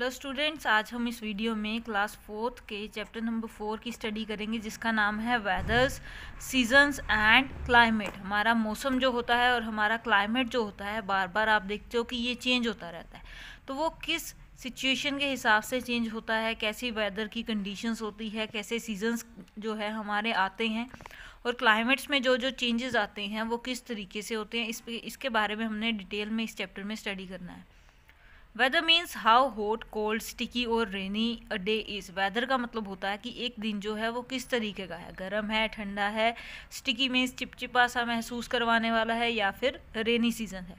Hello students, आज हम इस वीडियो में क्लास 4th के चैप्टर नंबर 4 की स्टडी करेंगे जिसका नाम है वेदर्स, सीजन्स एंड क्लाइमेट। हमारा मौसम जो होता है और हमारा क्लाइमेट जो होता है, बार बार आप देखते हो कि ये चेंज होता रहता है। तो वो किस सिचुएशन के हिसाब से चेंज होता है, कैसी वेदर की कंडीशंस होती है, कैसे सीजन्स जो है हमारे आते हैं और क्लाइमेट्स में जो जो चेंजेस आते हैं वो किस तरीके से होते हैं, इसके बारे में हमने डिटेल में इस चैप्टर में स्टडी करना है। Weather means how hot, cold, sticky और rainy a day is. Weather का मतलब होता है कि एक दिन जो है वो किस तरीके का है, गर्म है, ठंडा है, स्टिकी मीन्स चिपचिपा सा महसूस करवाने वाला है, या फिर रेनी सीजन है।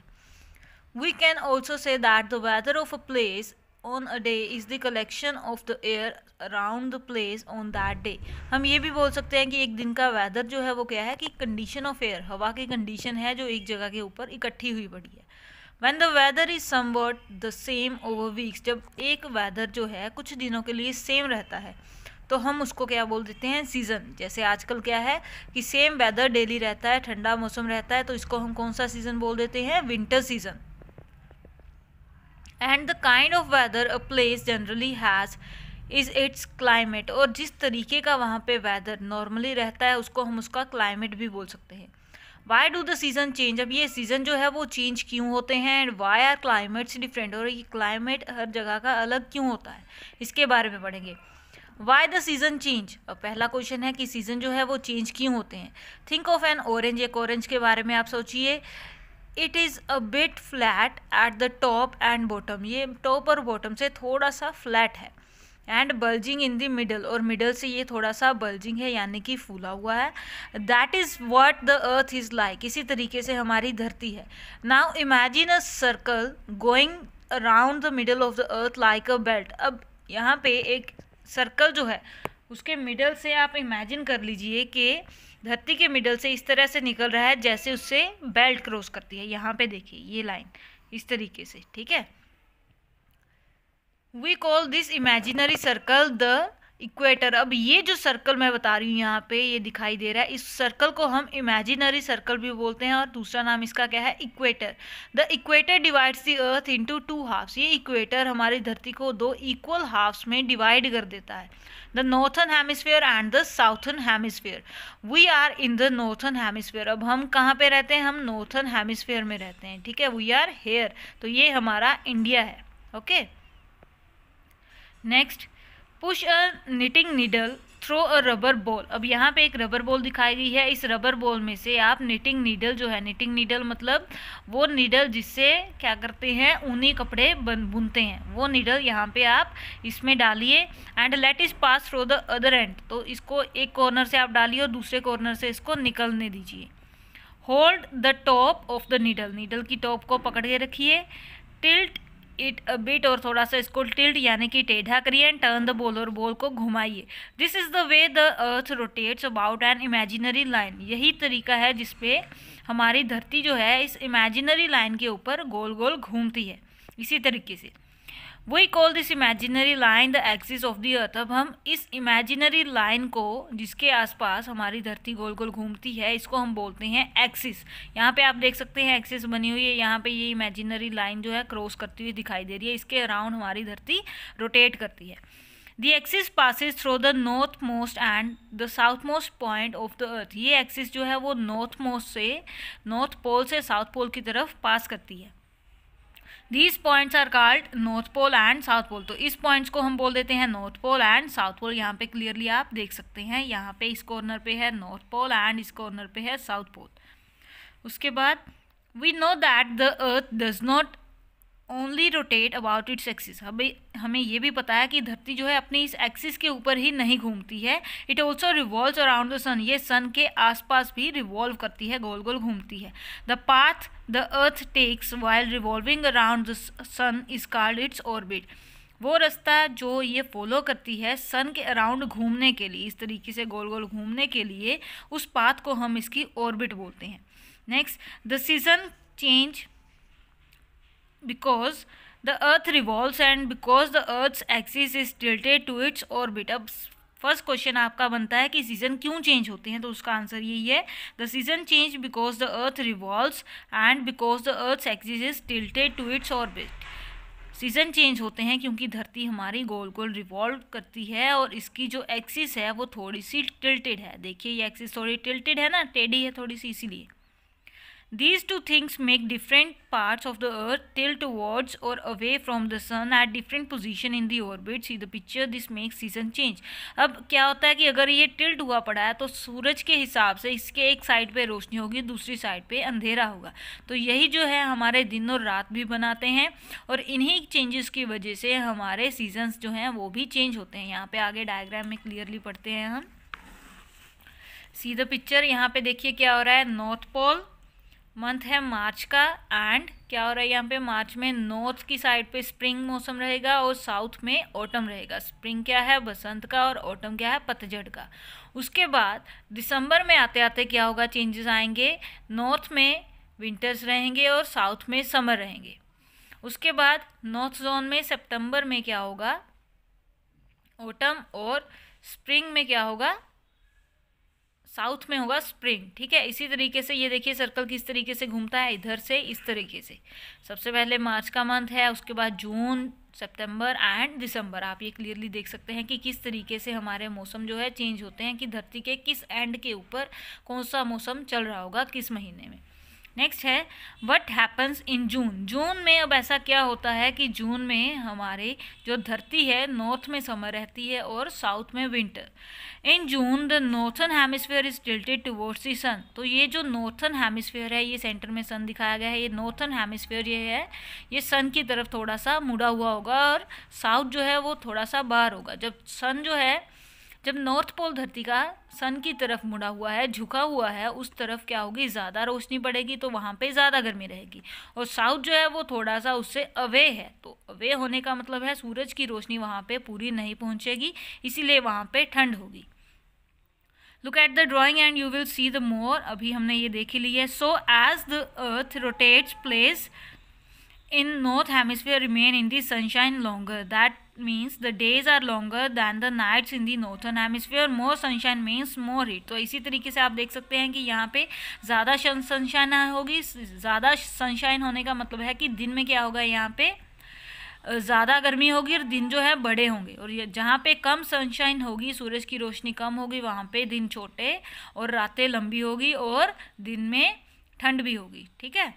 We can also say that the weather of a place on a day is the collection of the air around the place on that day. हम ये भी बोल सकते हैं कि एक दिन का वेदर जो है वो क्या है कि कंडीशन ऑफ एयर, हवा की कंडीशन है जो एक जगह के ऊपर इकट्ठी हुई पड़ी है। When the weather is somewhat the same over weeks, जब एक वेदर जो है कुछ दिनों के लिए सेम रहता है तो हम उसको क्या बोल देते हैं, सीज़न। जैसे आजकल क्या है कि सेम वेदर डेली रहता है, ठंडा मौसम रहता है, तो इसको हम कौन सा सीज़न बोल देते हैं, winter season. And the kind of weather a place generally has is it's climate, और जिस तरीके का वहाँ पे वेदर नॉर्मली रहता है उसको हम उसका क्लाइमेट भी बोल सकते हैं। Why do the season change, अब ये सीज़न जो है वो चेंज क्यों होते हैं, and why are climates different, और ये क्लाइमेट हर जगह का अलग क्यों होता है, इसके बारे में पढ़ेंगे। वाई द सीज़न चेंज, अब पहला क्वेश्चन है कि सीज़न जो है वो चेंज क्यों होते हैं। थिंक ऑफ एन ऑरेंज, एक ऑरेंज के बारे में आप सोचिए। It is a bit flat at the top and bottom, ये टॉप और बॉटम से थोड़ा सा फ्लैट है। And bulging in the middle, और मिडल से ये थोड़ा सा बल्जिंग है यानी कि फूला हुआ है। That is what the earth is like, इसी तरीके से हमारी धरती है। Now imagine a circle going around the middle of the earth like a belt. अब यहाँ पे एक सर्कल जो है उसके मिडल से आप इमेजिन कर लीजिए कि धरती के मिडल से इस तरह से निकल रहा है जैसे उससे बेल्ट क्रॉस करती है। यहाँ पे देखिए ये लाइन इस तरीके से, ठीक है। We call this imaginary circle the equator. अब ये जो सर्कल मैं बता रही हूँ यहाँ पे ये दिखाई दे रहा है, इस सर्कल को हम इमेजिनरी सर्कल भी बोलते हैं, और दूसरा नाम इसका क्या है, equator. The equator divides the earth into two halves, ये इक्वेटर हमारी धरती को दो इक्वल हाफ्स में डिवाइड कर देता है। The northern hemisphere and the southern hemisphere. We are in the northern hemisphere, अब हम कहाँ पे रहते हैं, हम नॉर्थन हेमिस्फीयर में रहते हैं, ठीक है। वी आर हेयर, तो ये हमारा इंडिया है, okay. Next, push a knitting needle through a rubber ball. अब यहाँ पे एक रबर बॉल दिखाई गई है, इस रबर बॉल में से आप निटिंग नीडल जो है, निटिंग नीडल मतलब वो नीडल जिससे क्या करते हैं, ऊनी कपड़े बुनते हैं, वो नीडल यहाँ पे आप इसमें डालिए। And let is pass through the other and, तो इसको एक कॉर्नर से आप डालिए और दूसरे कॉर्नर से इसको निकलने दीजिए। Hold the top of the needle, needle की टॉप को पकड़ के रखिए। टिल्ट इट अ बिट, और थोड़ा सा इसको टिल्ट यानी कि टेढ़ा करिए। एंड टर्न द बॉल, और बॉल को घुमाइए। This is the way the earth rotates about an imaginary line, यही तरीका है जिसपे हमारी धरती जो है इस इमेजिनरी लाइन के ऊपर गोल गोल घूमती है, इसी तरीके से। We call this imaginary line the axis of the earth. अब हम इस इमेजिनरी लाइन को जिसके आसपास हमारी धरती गोल गोल घूमती है, इसको हम बोलते हैं एक्सिस। यहाँ पे आप देख सकते हैं एक्सिस बनी हुई है, यहाँ पे ये इमेजिनरी लाइन जो है क्रॉस करती हुई दिखाई दे रही है, इसके अराउंड हमारी धरती रोटेट करती है। The axis passes through the northmost and the southmost point of the earth। ये एक्सिस जो है वो नॉर्थमोस्ट से, नॉर्थ पोल से साउथ पोल की तरफ पास करती है। These points are called north pole and south pole, तो इस पॉइंट्स को हम बोल देते हैं north pole and south pole. यहाँ पे क्लियरली आप देख सकते हैं, यहाँ पे इस कॉर्नर पे है नॉर्थ पोल एंड इस कॉर्नर पे है साउथ पोल। उसके बाद we know that the earth does not only rotate about its axis, हमें ये भी पता है कि धरती जो है अपनी इस एक्सिस के ऊपर ही नहीं घूमती है। It also revolves around the sun, ये सन के आसपास भी रिवॉल्व करती है, गोल गोल घूमती है। The path the earth takes while revolving around the sun is called its orbit, वो रास्ता जो ये फॉलो करती है सन के अराउंड घूमने के लिए, इस तरीके से गोल गोल घूमने के लिए, उस पाथ को हम इसकी ऑर्बिट बोलते हैं। Next, the season change because the earth revolves and because the earth's axis is tilted to its orbit। अब फर्स्ट क्वेश्चन आपका बनता है कि सीजन क्यों चेंज होते हैं, तो उसका आंसर यही है, the season change because the earth revolves and because the earth's axis is tilted to its orbit। Season change होते हैं क्योंकि धरती हमारी गोल गोल रिवॉल्व करती है और इसकी जो एक्सिस है वो थोड़ी सी टिल्टेड है। देखिए ये एक्सिस थोड़ी टिल्टेड है ना, टेढ़ी है थोड़ी सी, इसीलिए। These two things make different parts of the earth tilt towards or away from the sun at different position in the orbit. See the picture. This makes season change. अब क्या होता है कि अगर ये टिल्ट हुआ पड़ा है तो सूरज के हिसाब से इसके एक साइड पे रोशनी होगी, दूसरी साइड पे अंधेरा होगा। तो यही जो है हमारे दिन और रात भी बनाते हैं और इन्हीं चेंजेस की वजह से हमारे सीजन्स जो हैं वो भी चेंज होते हैं। यहाँ पे आगे डायग्राम में क्लियरली पढ़ते हैं हम। See the picture. यहाँ पे देखिए क्या हो रहा है, नॉर्थ पोल मंथ है मार्च का, एंड क्या हो रहा है यहाँ पे, मार्च में नॉर्थ की साइड पे स्प्रिंग मौसम रहेगा और साउथ में ऑटम रहेगा। स्प्रिंग क्या है, बसंत का, और ऑटम क्या है, पतझड़ का। उसके बाद दिसंबर में आते आते क्या होगा, चेंजेस आएंगे। नॉर्थ में विंटर्स रहेंगे और साउथ में समर रहेंगे। उसके बाद नॉर्थ जोन में सितंबर में क्या होगा, ऑटम, और स्प्रिंग में क्या होगा, साउथ में होगा स्प्रिंग। ठीक है, इसी तरीके से ये देखिए सर्कल किस तरीके से घूमता है, इधर से इस तरीके से। सबसे पहले मार्च का मंथ है, उसके बाद जून, सितंबर एंड दिसंबर। आप ये क्लियरली देख सकते हैं कि किस तरीके से हमारे मौसम जो है चेंज होते हैं, कि धरती के किस एंड के ऊपर कौन सा मौसम चल रहा होगा किस महीने में। नेक्स्ट है व्हाट हैपन्स इन जून। जून में अब ऐसा क्या होता है कि जून में हमारे जो धरती है नॉर्थ में समर रहती है और साउथ में winter. In June the northern hemisphere is tilted towards the sun. तो ये जो नॉर्थन हेमिस्फीयर है, ये सेंटर में सन दिखाया गया है, ये नॉर्थन हेमिस्फीयर ये है, ये सन की तरफ थोड़ा सा मुड़ा हुआ होगा और साउथ जो है वो थोड़ा सा बाहर होगा। जब सन जो है, जब नॉर्थ पोल धरती का सन की तरफ मुड़ा हुआ है, झुका हुआ है, उस तरफ क्या होगी, ज़्यादा रोशनी पड़ेगी, तो वहाँ पे ज़्यादा गर्मी रहेगी। और साउथ जो है वो थोड़ा सा उससे अवे है, तो अवे होने का मतलब है सूरज की रोशनी वहाँ पे पूरी नहीं पहुँचेगी, इसीलिए वहाँ पे ठंड होगी। Look at the drawing and you will see the more. अभी हमने ये देख ही ली है। So as the earth rotates place in north hemisphere remain in the sunshine longer. That means the days are longer than the nights in the northern hemisphere. More sunshine means more heat. तो इसी तरीके से आप देख सकते हैं कि यहाँ पे ज़्यादा सनशाइन होगी। ज़्यादा सनशाइन होने का मतलब है कि दिन में क्या होगा, यहाँ पे ज़्यादा गर्मी होगी और दिन जो है बड़े होंगे। और जहाँ पे कम सनशाइन होगी, सूरज की रोशनी कम होगी, वहाँ पे दिन छोटे और रातें लंबी होगी और दिन में ठंड भी होगी। ठीक है,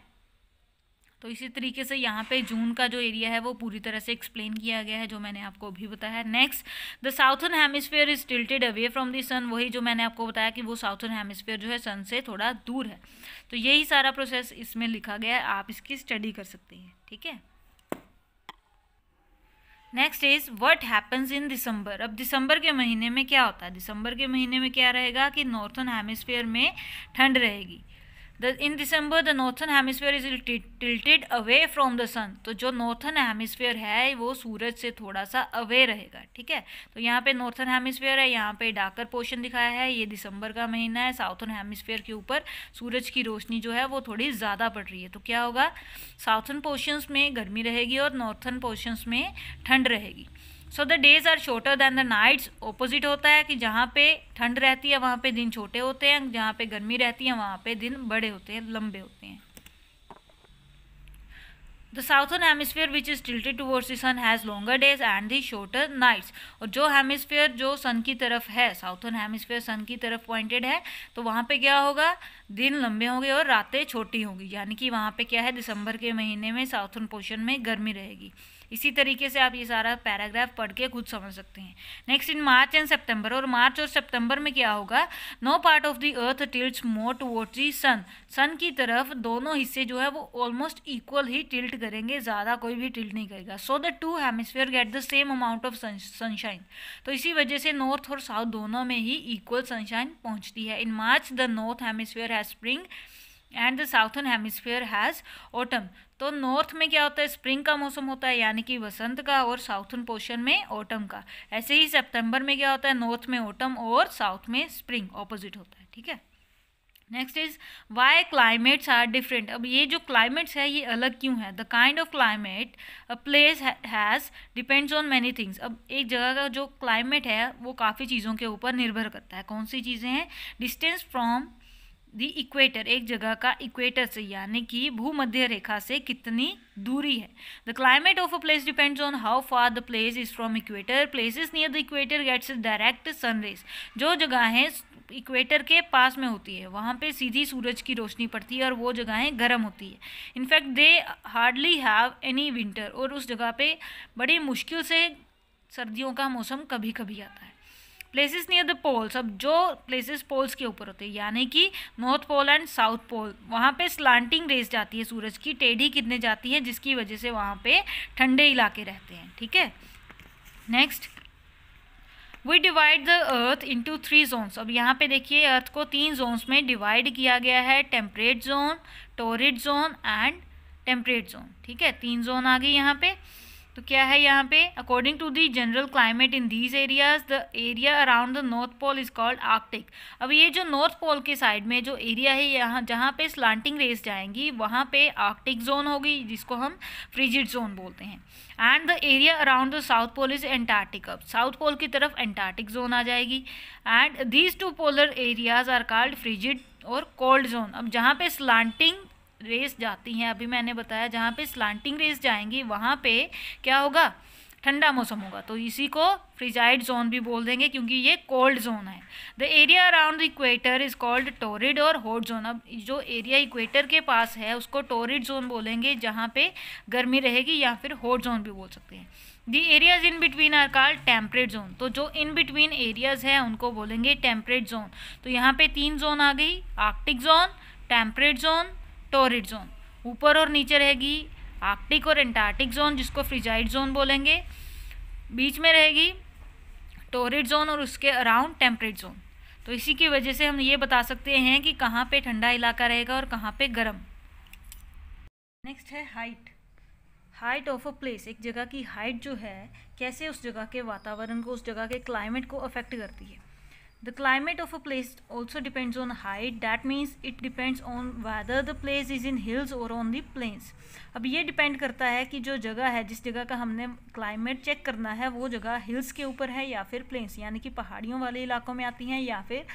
तो इसी तरीके से यहाँ पे जून का जो एरिया है वो पूरी तरह से एक्सप्लेन किया गया है, जो मैंने आपको अभी बताया है। Next, the southern hemisphere is tilted away from the sun. वही जो मैंने आपको बताया कि वो साउथर्न हेमिस्फीयर जो है सन से थोड़ा दूर है। तो यही सारा प्रोसेस इसमें लिखा गया है, आप इसकी स्टडी कर सकते हैं। ठीक है, next is what happens in December. अब दिसंबर के महीने में क्या होता है, दिसंबर के महीने में क्या रहेगा कि नॉर्थर्न हेमिस्फीयर में ठंड रहेगी। In December the northern hemisphere is tilted away from the sun. तो जो नॉर्थन हेमिस्फीयर है वो सूरज से थोड़ा सा अवे रहेगा। ठीक है, तो यहाँ पे नॉर्थन हेमिस्फीयर है, यहाँ पे डार्कर पोर्शन दिखाया है, ये दिसंबर का महीना है। साउथर्न हेमिस्फीयर के ऊपर सूरज की रोशनी जो है वो थोड़ी ज़्यादा पड़ रही है, तो क्या होगा, साउथर्न पोर्शंस में गर्मी रहेगी और नॉर्थन पोर्शंस में ठंड रहेगी। So the days are shorter than the nights. Opposite होता है कि जहाँ पे ठंड रहती है वहाँ पे दिन छोटे होते हैं, जहाँ पे गर्मी रहती है वहाँ पे दिन बड़े होते हैं, लंबे होते हैं। The southern hemisphere which is tilted towards the sun has longer days and the shorter nights. और जो हेमिस्फीयर जो सन की तरफ है, साउथर्न हेमिस्फीयर सन की तरफ पॉइंटेड है, तो वहाँ पे क्या होगा, दिन लंबे होंगे और रातें छोटी होंगी। यानी कि वहाँ पे क्या है, दिसंबर के महीने में साउथर्न पोर्शन में गर्मी रहेगी। इसी तरीके से आप ये सारा पैराग्राफ पढ़ के खुद समझ सकते हैं। Next, in March and September. और मार्च और सितंबर में क्या होगा, no part of the earth tilts more towards the sun. Sun की तरफ दोनों हिस्से जो है वो ऑलमोस्ट इक्वल ही टिल्ट करेंगे, ज़्यादा कोई भी टिल्ट नहीं करेगा। So the two hemisphere get the same amount of sunshine. तो इसी वजह से नॉर्थ और साउथ दोनों में ही इक्वल सनशाइन पहुँचती है। In March the north hemisphere has spring and the southern hemisphere has autumn. तो नॉर्थ में क्या होता है, स्प्रिंग का मौसम होता है यानी कि वसंत का, और साउथर्न पोर्शन में ऑटम का। ऐसे ही सितंबर में क्या होता है, नॉर्थ में ऑटम और साउथ में स्प्रिंग, ऑपोजिट होता है। ठीक है, next is why climates are different. अब ये जो क्लाइमेट्स है ये अलग क्यों है। The kind of climate a place has depends on many things. अब एक जगह का जो क्लाइमेट है वो काफ़ी चीज़ों के ऊपर निर्भर करता है। कौन सी चीज़ें हैं, डिस्टेंस फ्रॉम दी इक्वेटर, एक जगह का इक्वेटर से यानी कि भूमध्य रेखा से कितनी दूरी है। The climate of a place depends on how far the place is from equator. Places near the equator gets direct sunrays. जो जगहें इक्वेटर के पास में होती है वहाँ पे सीधी सूरज की रोशनी पड़ती है और वो जगहें गर्म होती है। In fact they hardly have any winter, और उस जगह पे बड़ी मुश्किल से सर्दियों का मौसम कभी कभी आता है। प्लेसेस नियर द पोल्स, अब जो प्लेसेस पोल्स के ऊपर होते हैं यानी कि north pole and south pole, वहाँ पे स्लांटिंग रेस जाती है सूरज की, टेढ़ी कितने जाती है, जिसकी वजह से वहाँ पे ठंडे इलाके रहते हैं। ठीक है, next we divide the earth into 3 zones. अब यहाँ पे देखिए अर्थ को 3 जोन्स में डिवाइड किया गया है, temperate zone, torrid zone and temperate zone. ठीक है, 3 जोन आ गई यहाँ पे। तो क्या है यहाँ पे, according to the general climate in these areas the area around the north pole is called Arctic. अब ये जो नॉर्थ पोल के साइड में जो एरिया है यहाँ जहाँ पे स्लांटिंग रेस जाएंगी वहाँ पे आर्कटिक जोन होगी, जिसको हम फ्रिजिड जोन बोलते हैं। And the area around the south pole is Antarctic. अब साउथ पोल की तरफ एंटार्क्टिक जोन आ जाएगी। And these 2 polar areas are called frigid और कोल्ड जोन। अब जहाँ पे स्लांटिंग रेस जाती हैं, अभी मैंने बताया जहाँ पे स्लांटिंग रेस जाएंगी वहाँ पे क्या होगा, ठंडा मौसम होगा, तो इसी को फ्रिजाइड जोन भी बोल देंगे क्योंकि ये कोल्ड जोन है। The area around the equator is called torrid और हॉट जोन। अब जो एरिया इक्वेटर के पास है उसको टोरिड जोन बोलेंगे जहाँ पे गर्मी रहेगी, या फिर हॉट जोन भी बोल सकते हैं। The areas in between are called temperate zone. तो जो इन बिटवीन एरियाज है उनको बोलेंगे टेम्परेट जोन। तो यहाँ पे 3 जोन आ गई, Arctic zone, temperate zone, torrid zone. ऊपर और नीचे रहेगी आर्कटिक और एंटार्क्टिक जोन जिसको फ्रिजाइड जोन बोलेंगे, बीच में रहेगी टोरिड जोन और उसके अराउंड टेम्परेट जोन। तो इसी की वजह से हम ये बता सकते हैं कि कहाँ पे ठंडा इलाका रहेगा और कहाँ पे गर्म। नेक्स्ट है height. Height of a place, एक जगह की हाइट जो है कैसे उस जगह के वातावरण को, उस जगह के क्लाइमेट को अफेक्ट करती है। The climate of a place also depends on height. That means it depends on whether the place is in hills or on the plains. अब ये डिपेंड करता है कि जो जगह है, जिस जगह का हमने क्लाइमेट चेक करना है वो जगह हिल्स के ऊपर है या फिर प्लेन्स यानी कि पहाड़ियों वाले इलाकों में आती हैं या फिर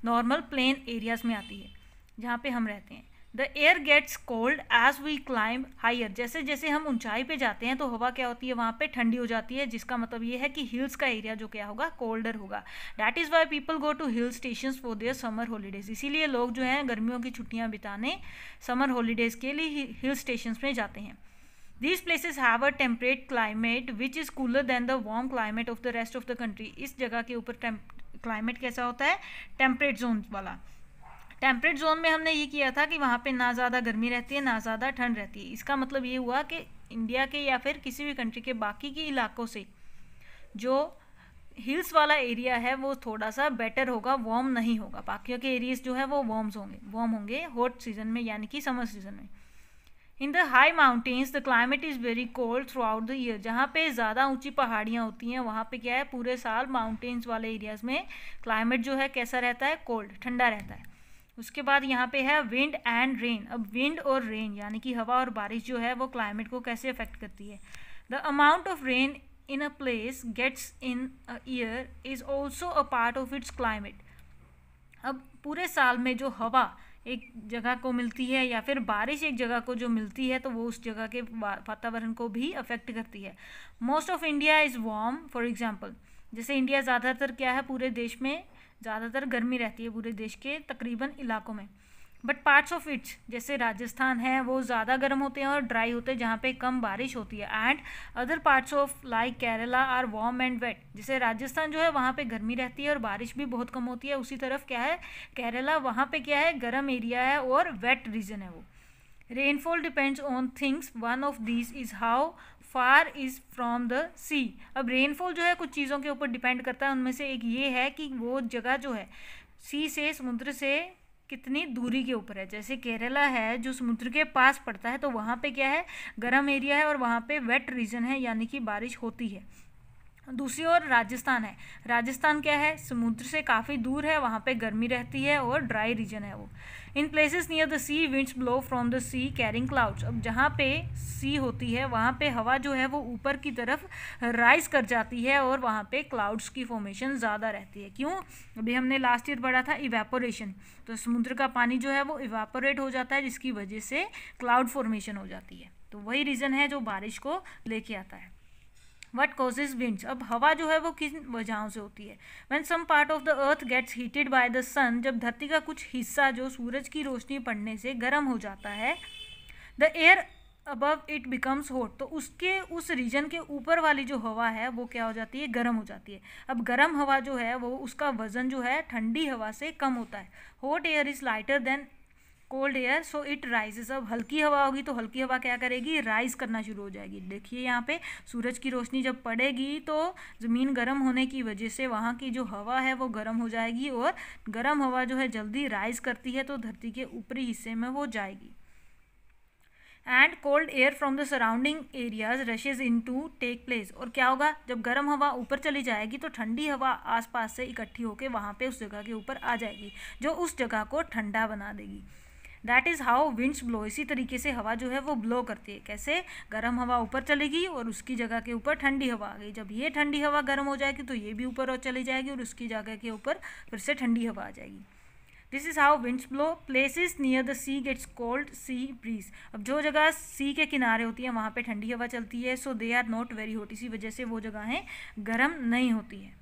नॉर्मल प्लेन एरियाज़ में आती है जहाँ पे हम रहते हैं। The air gets cold as we climb higher. जैसे जैसे हम ऊंचाई पे जाते हैं तो हवा क्या होती है वहाँ पे ठंडी हो जाती है, जिसका मतलब ये है कि हिल्स का एरिया जो क्या होगा कोल्डर होगा। That is why people go to hill stations for their summer holidays. इसीलिए लोग जो हैं गर्मियों की छुट्टियाँ बिताने समर हॉलीडेज़ के लिए हिल स्टेशंस में जाते हैं। These places have a temperate climate which is cooler than the warm climate of the rest of the country. इस जगह के ऊपर क्लाइमेट कैसा होता है, टेम्परेट जोन वाला। टेम्परेट जोन में हमने ये किया था कि वहाँ पे ना ज़्यादा गर्मी रहती है ना ज़्यादा ठंड रहती है। इसका मतलब ये हुआ कि इंडिया के या फिर किसी भी कंट्री के बाकी के इलाकों से जो हिल्स वाला एरिया है वो थोड़ा सा बेटर होगा, वार्म नहीं होगा। बाकियों के एरियाज जो है वो वार्म होंगे हॉट सीजन में यानी कि समर सीजन में। In the high mountains the climate is very cold through out the year. जहाँ पे ज़्यादा ऊंची पहाड़ियाँ होती हैं वहाँ पे क्या है पूरे साल माउंटेन्स वाले एरियाज़ में क्लाइमेट जो है कैसा रहता है, कोल्ड, ठंडा रहता है। उसके बाद यहाँ पे है विंड एंड रेन। अब विंड और रेन यानी कि हवा और बारिश जो है वो क्लाइमेट को कैसे अफेक्ट करती है। The amount of rain in a place gets in a year is also a part of its climate. अब पूरे साल में जो हवा एक जगह को मिलती है या फिर बारिश एक जगह को जो मिलती है तो वो उस जगह के वातावरण को भी अफेक्ट करती है। Most of India is warm. For example जैसे इंडिया ज़्यादातर क्या है, पूरे देश में ज़्यादातर गर्मी रहती है पूरे देश के तकरीबन इलाकों में। बट पार्ट्स ऑफ इट्स जैसे राजस्थान है वो ज़्यादा गर्म होते हैं और ड्राई होते हैं जहाँ पे कम बारिश होती है। And other parts of like Kerala are warm and wet. जैसे राजस्थान जो है वहाँ पे गर्मी रहती है और बारिश भी बहुत कम होती है। उसी तरफ क्या है केरला, वहाँ पे क्या है गर्म एरिया है और वेट रीजन है वो। Rainfall depends on things, one of these is how far is from the sea. अब रेनफॉल जो है कुछ चीज़ों के ऊपर डिपेंड करता है, उनमें से एक ये है कि वो जगह जो है सी से, समुद्र से कितनी दूरी के ऊपर है। जैसे केरला है जो समुद्र के पास पड़ता है तो वहाँ पे क्या है गर्म एरिया है और वहाँ पे वेट रीजन है यानी कि बारिश होती है। दूसरी ओर राजस्थान है। राजस्थान क्या है, समुद्र से काफ़ी दूर है, वहाँ पे गर्मी रहती है और ड्राई रीजन है वो। In places near the sea winds blow from the sea carrying clouds. अब जहाँ पे सी होती है वहाँ पे हवा जो है वो ऊपर की तरफ राइज कर जाती है और वहाँ पे क्लाउड्स की फॉर्मेशन ज़्यादा रहती है। क्यों? अभी हमने लास्ट ईयर पढ़ा था इवेपोरेशन, तो समुद्र का पानी जो है वो इवेपोरेट हो जाता है जिसकी वजह से क्लाउड फॉर्मेशन हो जाती है। तो वही रीज़न है जो बारिश को लेके आता है। What causes winds? अब हवा जो है वो किन वजहों से होती है? When some part of the earth gets heated by the sun, जब धरती का कुछ हिस्सा जो सूरज की रोशनी पड़ने से गर्म हो जाता है, the air above it becomes hot, तो उसके उस रीजन के ऊपर वाली जो हवा है वो क्या हो जाती है, गर्म हो जाती है। अब गर्म हवा जो है वो उसका वजन जो है ठंडी हवा से कम होता है। Hot air is lighter than cold air so it rises. अब हल्की हवा होगी तो हल्की हवा क्या करेगी, राइज करना शुरू हो जाएगी। देखिए यहाँ पे सूरज की रोशनी जब पड़ेगी तो ज़मीन गर्म होने की वजह से वहाँ की जो हवा है वो गर्म हो जाएगी और गर्म हवा जो है जल्दी राइज करती है तो धरती के ऊपरी हिस्से में वो जाएगी। And cold air from the surrounding areas rushes in to take place. और क्या होगा, जब गर्म हवा ऊपर चली जाएगी तो ठंडी हवा आसपास से इकट्ठी होकर वहाँ पे उस जगह के ऊपर आ जाएगी जो उस जगह को ठंडा बना देगी। That is how winds blow. इसी तरीके से हवा जो है वो ब्लो करती है। कैसे? गर्म हवा ऊपर चलेगी और उसकी जगह के ऊपर ठंडी हवा आ गई। जब ये ठंडी हवा गर्म हो जाएगी तो ये भी ऊपर और चली जाएगी और उसकी जगह के ऊपर फिर से ठंडी हवा आ जाएगी। This is how winds blow. Places near the sea gets cold sea breeze. अब जो जगह सी के किनारे होती है वहाँ पे ठंडी हवा चलती है, so they are not very hot. इसी वजह से वो जगहें गर्म नहीं होती है।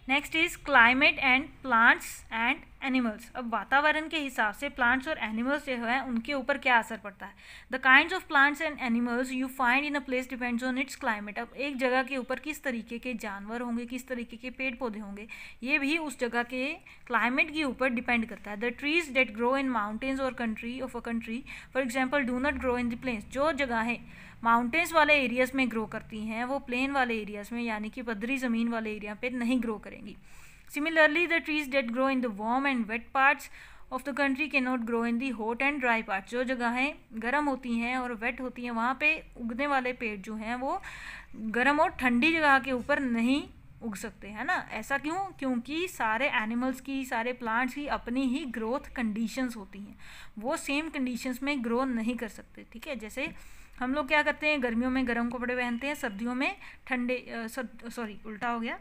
Next is climate and plants and animals. अब वातावरण के हिसाब से प्लांट्स और एनिमल्स जो है उनके ऊपर क्या असर पड़ता है। The kinds of plants and animals you find in a place depends on it's climate. अब एक जगह के ऊपर किस तरीके के जानवर होंगे, किस तरीके के पेड़ पौधे होंगे, ये भी उस जगह के क्लाइमेट के ऊपर डिपेंड करता है। The trees that grow in mountains or country of a country for example do not grow in the plains. जो जगहें माउंटेन्स वाले एरियाज में ग्रो करती हैं वो प्लेन वाले एरियाज में यानी कि पद्धरी ज़मीन वाले एरिया पे नहीं ग्रो करेंगी। Similarly the trees that grow in the warm and wet parts of the country can not grow in the hot and dry parts. जो जगहें गर्म होती हैं और वेट होती हैं वहाँ पे उगने वाले पेड़ जो हैं वो गर्म और ठंडी जगह के ऊपर नहीं उग सकते, है ना। ऐसा क्यों? क्योंकि सारे एनिमल्स की, सारे प्लांट्स की अपनी ही ग्रोथ कंडीशंस होती हैं, वो सेम कंडीशंस में ग्रो नहीं कर सकते। ठीक है, जैसे हम लोग क्या करते हैं, गर्मियों में गर्म कपड़े पहनते हैं, सर्दियों में ठंडे उल्टा हो गया,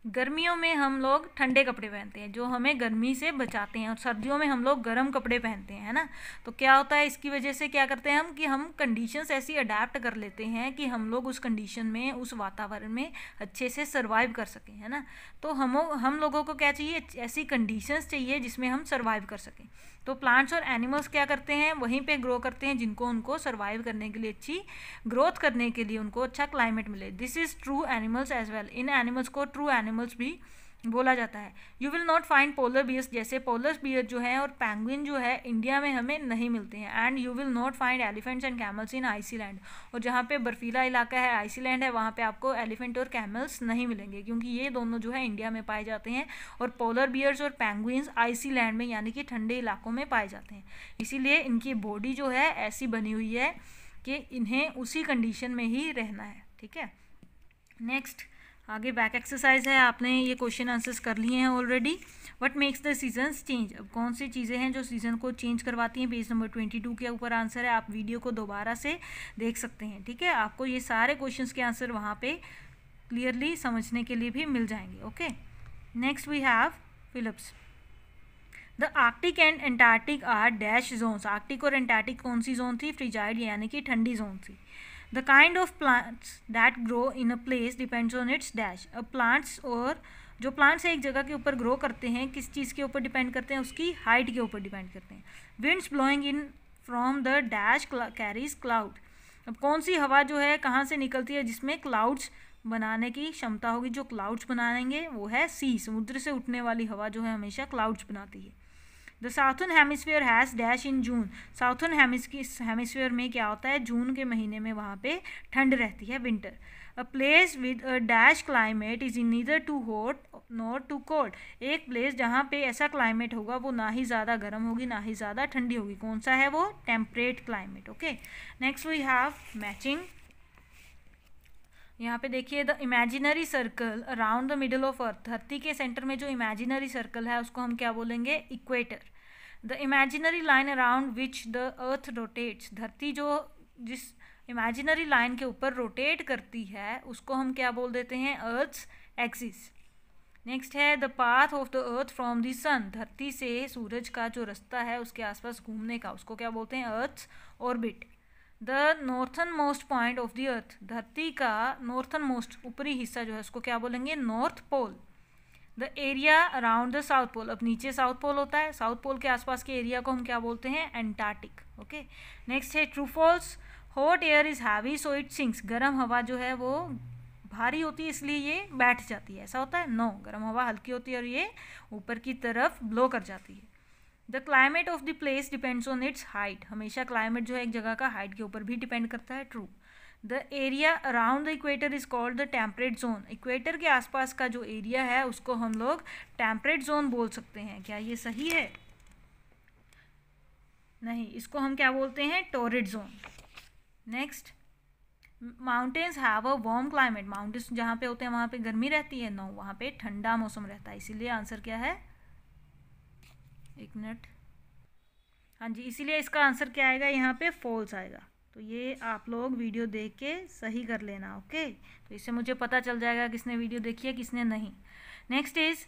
गर्मियों में हम लोग ठंडे कपड़े पहनते हैं जो हमें गर्मी से बचाते हैं और सर्दियों में हम लोग गर्म कपड़े पहनते हैं, है ना। तो क्या होता है, इसकी वजह से क्या करते हैं हम कि हम कंडीशंस ऐसी अडेप्ट कर लेते हैं कि हम लोग उस कंडीशन में, उस वातावरण में अच्छे से सर्वाइव कर सकें, है ना। तो हम लोगों को क्या चाहिए, ऐसी कंडीशंस चाहिए जिसमें हम सर्वाइव कर सकें। तो प्लांट्स और एनिमल्स क्या करते हैं, वहीं पे ग्रो करते हैं जिनको उनको सर्वाइव करने के लिए, अच्छी ग्रोथ करने के लिए उनको अच्छा क्लाइमेट मिले। This is true animals as well. इन एनिमल्स को ट्रू एनिमल्स भी बोला जाता है। You will not find polar bears, जैसे पोलर बियर जो है और पेंगुइन जो है इंडिया में हमें नहीं मिलते हैं। And you will not find elephants and camels in Iceland. और जहाँ पे बर्फीला इलाका है, आइसलैंड है, वहाँ पे आपको एलिफेंट और कैमल्स नहीं मिलेंगे क्योंकि ये दोनों जो है इंडिया में पाए जाते हैं और पोलर बियर्स और पेंगुइन्स आइसलैंड में यानी कि ठंडे इलाकों में पाए जाते हैं। इसीलिए इनकी बॉडी जो है ऐसी बनी हुई है कि इन्हें उसी कंडीशन में ही रहना है। ठीक है, नेक्स्ट आगे बैक एक्सरसाइज है। आपने ये क्वेश्चन आंसर्स कर लिए हैं already. What makes the seasons change. अब कौन सी चीज़ें हैं जो सीज़न को चेंज करवाती हैं, पेज नंबर 22 के ऊपर आंसर है। आप वीडियो को दोबारा से देख सकते हैं। ठीक है, आपको ये सारे क्वेश्चंस के आंसर वहाँ पे क्लियरली समझने के लिए भी मिल जाएंगे। Okay, next we have fill ups. The Arctic and Antarctic are dash zones. Arctic और एंटार्क्टिक कौन सी जोन थी, फ्रीजाइड यानी कि ठंडी जोन थी। The kind of plants that grow in a place depends on its dash। अब प्लांट्स और जो प्लांट्स एक जगह के ऊपर ग्रो करते हैं किस चीज़ के ऊपर डिपेंड करते हैं, उसकी हाइट के ऊपर डिपेंड करते हैं। Winds blowing in from the dash carries cloud. अब कौन सी हवा जो है कहाँ से निकलती है जिसमें क्लाउड्स बनाने की क्षमता होगी, जो क्लाउड्स बनाएंगे वो है सी। समुद्र से उठने वाली हवा जो है हमेशा क्लाउड्स बनाती है। The southern hemisphere has dash in June. Southern hemisphere में क्या होता है, जून के महीने में वहाँ पे ठंड रहती है, winter. A place with a dash climate is in neither too hot nor too cold. एक प्लेस जहाँ पे ऐसा क्लाइमेट होगा वो ना ही ज़्यादा गर्म होगी ना ही ज़्यादा ठंडी होगी। कौन सा है वो, temperate climate. Okay, next we have matching यहाँ पे देखिए, the imaginary circle around the middle of earth, धरती के सेंटर में जो इमेजिनरी सर्कल है उसको हम क्या बोलेंगे, equator. The imaginary line around which the earth rotates, धरती जो जिस इमेजिनरी लाइन के ऊपर रोटेट करती है उसको हम क्या बोल देते हैं, अर्थ्स एक्सिस। नेक्स्ट है the path of the earth from the sun, धरती से सूरज का जो रास्ता है उसके आसपास घूमने का उसको क्या बोलते हैं, earth's orbit. The northern most point of the earth, धरती का नॉर्थन मोस्ट ऊपरी हिस्सा जो है उसको क्या बोलेंगे, north pole. The area around the south pole, अब नीचे साउथ पोल होता है, साउथ पोल के आसपास के एरिया को हम क्या बोलते हैं, एंटार्क्टिक। ओके, नेक्स्ट है true false, hot air is heavy so it sinks, गर्म हवा जो है वो भारी होती है इसलिए ये बैठ जाती है, ऐसा होता है, नो, गर्म हवा हल्की होती है और ये ऊपर की तरफ ब्लो कर जाती है। The climate of the place depends on it's height, हमेशा क्लाइमेट जो है एक जगह का हाइट के ऊपर भी डिपेंड करता है, true. The area around the equator is called the temperate zone, equator के आसपास का जो एरिया है उसको हम लोग टेम्परेट जोन बोल सकते हैं, क्या ये सही है, नहीं, इसको हम क्या बोलते हैं, torrid zone. Next, mountains have a warm climate, mountains जहाँ पे होते हैं वहाँ पे गर्मी रहती है, नो, वहाँ पे ठंडा मौसम रहता है, इसीलिए आंसर क्या है, एक मिनट, हाँ जी, इसीलिए इसका आंसर क्या आएगा, यहाँ पे फॉल्स आएगा। तो ये आप लोग वीडियो देख के सही कर लेना, ओके, तो इससे मुझे पता चल जाएगा किसने वीडियो देखी है किसने नहीं। Next is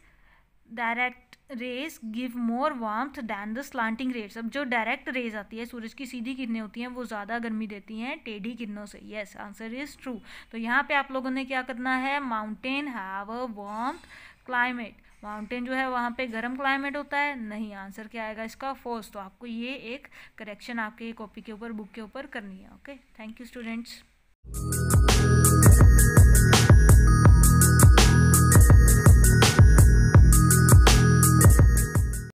direct rays give more warmth than the slanting rays, अब जो डायरेक्ट रेज आती है, सूरज की सीधी किरणें होती हैं, वो ज़्यादा गर्मी देती हैं टेढ़ी किरणों से, यस, आंसर इज ट्रू। तो यहाँ पे आप लोगों ने क्या करना है, mountain have a warmth climate, mountain जो है वहाँ पे गर्म क्लाइमेट होता है, नहीं, आंसर क्या आएगा इसका, फॉल्स। तो आपको ये एक करेक्शन आपके कॉपी के ऊपर, बुक के ऊपर करनी है, ओके। Thank you students.